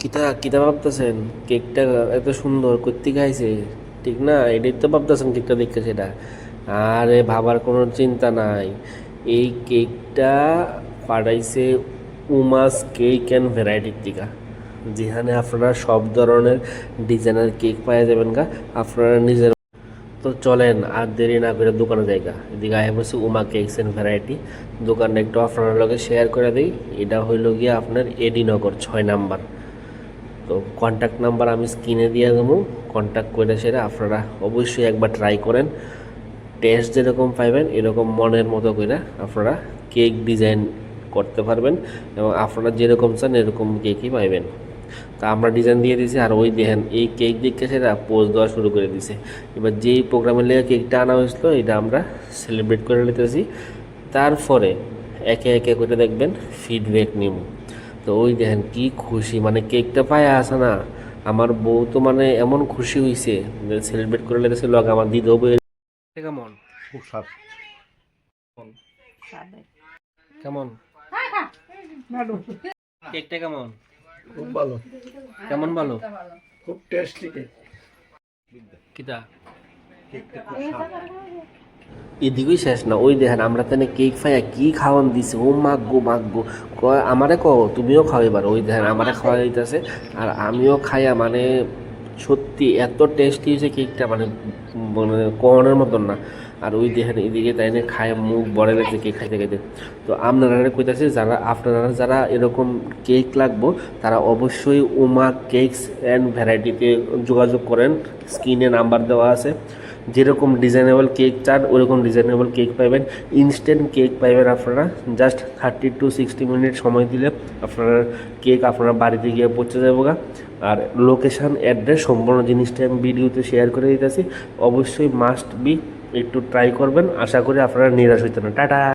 কিতা কিতা ভাবতেছেন? কেকটা এত সুন্দর করতে খাইছে, ঠিক না? এটাই তো ভাবতেছেন কেকটা দেখে সেটা। আরে ভাবার কোনো চিন্তা নাই। এই কেকটা পাঠাইছে উমাস কেক অ্যান্ড ভ্যারাইটির থেকে, যেখানে আপনারা সব ধরনের ডিজাইনের কেক পাওয়া যাবেন গা আপনারা নিজের। তো চলেন আর দেরি না করে দোকানে জায়গা এদিকে আয় বসে উমা কেকস অ্যান্ড ভ্যারাইটি। দোকানটা একটু আপনার লগে শেয়ার করে দিই। এটা হইল গিয়ে আপনার এডিনগর 6 নাম্বার। তো কন্ট্যাক্ট নাম্বার আমি স্ক্রিনে দিয়ে দেবো, কন্ট্যাক্ট করে সেটা আপনারা অবশ্যই একবার ট্রাই করেন। টেস্ট যেরকম পাইবেন এরকম মনের মতো করে আপনারা কেক ডিজাইন করতে পারবেন, এবং আপনারা যেরকম চান এরকম কেকই পাইবেন। তা আমরা ডিজাইন দিয়ে দিয়েছি, আর ওই দেখেন এই কেক দেখে সেটা পোজ দেওয়া শুরু করে দিছে। এবার যেই প্রোগ্রামের লেগে কেকটা আনা হয়েছিল এটা আমরা সেলিব্রেট করে নিতেছি। তারপরে একে একে করে দেখবেন ফিডব্যাক নিব। তো ওই দেখেন কি খুশি, মানে কেকটা পায়ে আসে না। আমার বউ তো মানে এমন খুশি হয়েছে, সেলিব্রেট করে নিতেছে। লগ আমার দিদি বউ কেমন, খুব স্বাদ। কেমন কেকটা কেমন, খুব ভালো, কেমন ভালো, খুব টেস্টি কেক। কিতা কেকটা খুব স্বাদ। এদিকেই শেষ না, ওই দেখেন আমরা তেনে কেক ফাইয়া কি খাওয়ান দিছে। ও মাগো মাগো, কয় আমারে কও তুমিও খাও এবার। ওই দেখেন আমারে খাওয়া দিতেছে আর আমিও খাইয়া, মানে সত্যি এত টেস্টি হয়েছে কেকটা, মানে মানে কনের মতন না। আর ওই দেখেন এদিকে তাই না খায় মুখ বড়ে লাগছে কেক খাইতে খাইতে। তো আপনারা কইতাছে আপনারা যারা এরকম কেক লাগবো তারা অবশ্যই উমা কেকস অ্যান্ড ভ্যারাইটিতে যোগাযোগ করেন। স্ক্রিনে নাম্বার দেওয়া আছে। যেরকম ডিজাইনেবল কেক চান ওরকম ডিজাইনেবল কেক পাইবেন। ইনস্ট্যান্ট কেক পাইবেন আপনারা। জাস্ট 30 to 60 মিনিট সময় দিলে আপনার কেক আপনার বাড়িতে গিয়ে পৌঁছে যাবো গা। আর লোকেশান অ্যাড্রেস সম্পূর্ণ জিনিসটা আমি ভিডিওতে শেয়ার করে দিতেছি। অবশ্যই মাস্ট বি একটু ট্রাই করবেন, আশা করি আপনারা নিরাশ হইতেন না। টাটা।